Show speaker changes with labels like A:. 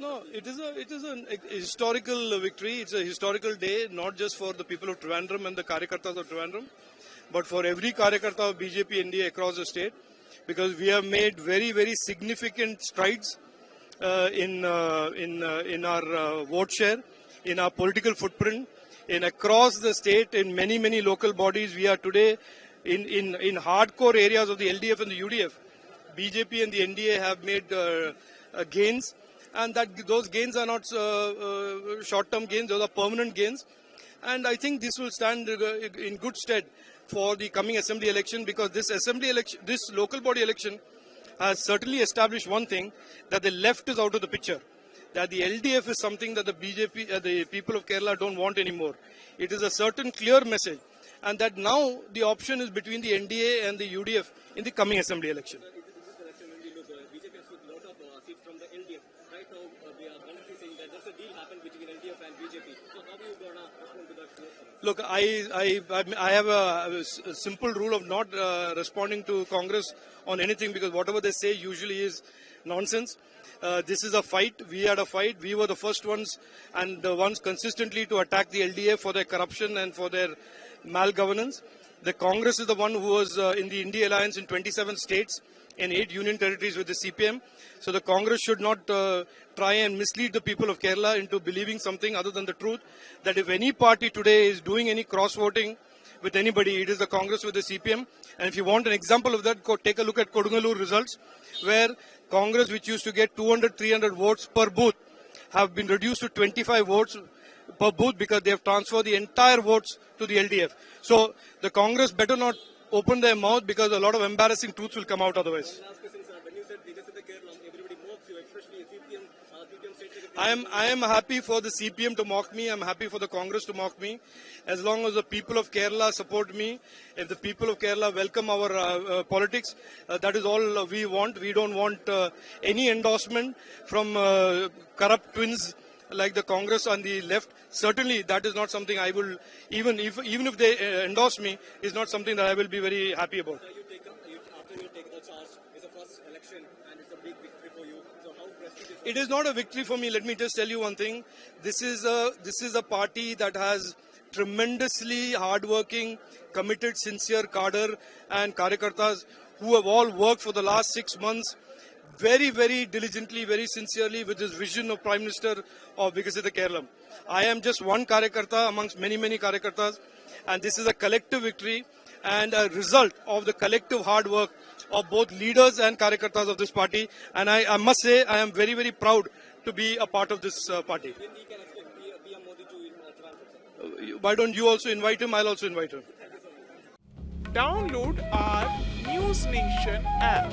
A: No, it is a historical victory. It's a historical day, not just for the people of Trivandrum and the Karyakartas of Trivandrum, but for every Karyakarta of BJP NDA across the state, because we have made very significant strides in our vote share, in our political footprint, in across the state, in many local bodies. We are today in hardcore areas of the LDF and the UDF. BJP and the NDA have made gains, and that those gains are not short-term gains; those are permanent gains. And I think this will stand in good stead for the coming assembly election, because this assembly election, this local body election, has certainly established one thing, that the left is out of the picture. That the LDF is something that the BJP, the people of Kerala don't want anymore. It is a certain clear message, and that now the option is between the NDA and the UDF in the coming assembly election.
B: BJP has took a lot of seats from the LDF. Right now, we are honestly saying that there's a deal happened between LDF and BJP. So how are you going to respond to that?
A: Look, I have a simple rule of not responding to Congress on anything, because whatever they say usually is nonsense. This is a fight. We had a fight. We were the first ones and the ones consistently to attack the LDF for their corruption and for their malgovernance. The Congress is the one who was in the India alliance in 27 states and 8 union territories with the CPM. So the Congress should not try and mislead the people of Kerala into believing something other than the truth. That if any party today is doing any cross-voting with anybody, it is the Congress with the CPM. And if you want an example of that, go take a look at Kodungalur results, where Congress, which used to get 200, 300 votes per booth, have been reduced to 25 votes per booth because they have transferred the entire votes to the LDF. So the Congress better not open their mouth, because a lot of embarrassing truths will come out otherwise.
B: Last question, sir. When you said Vikasitha Kerala, everybody mocks you, especially CPM state secretary.
A: I am happy for the CPM to mock me. I'm happy for the Congress to mock me. As long as the people of Kerala support me, if the people of Kerala welcome our politics, that is all we want. We don't want any endorsement from corrupt twins like the Congress on the left. Certainly, that is not something I will, even if they endorse me, is not something that I will be very happy about.
B: After you take the charge, it's the first election and it's a big victory for you. So how prestigious?
A: It is not a victory for me. Let me just tell you one thing. This is a party that has tremendously hardworking, committed, sincere cadre and Karyakartas who have all worked for the last 6 months very diligently, very sincerely, with this vision of Prime Minister of Vikasitha Kerala. I am just one Karyakarta amongst many Karyakartas, and this is a collective victory and a result of the collective hard work of both leaders and Karyakartas of this party. And I must say, I am very proud to be a part of this party.
B: When we can expect PM Modi to in Trivandrum?
A: Why don't you also invite him? I'll also invite him.
C: Download our News Nation app.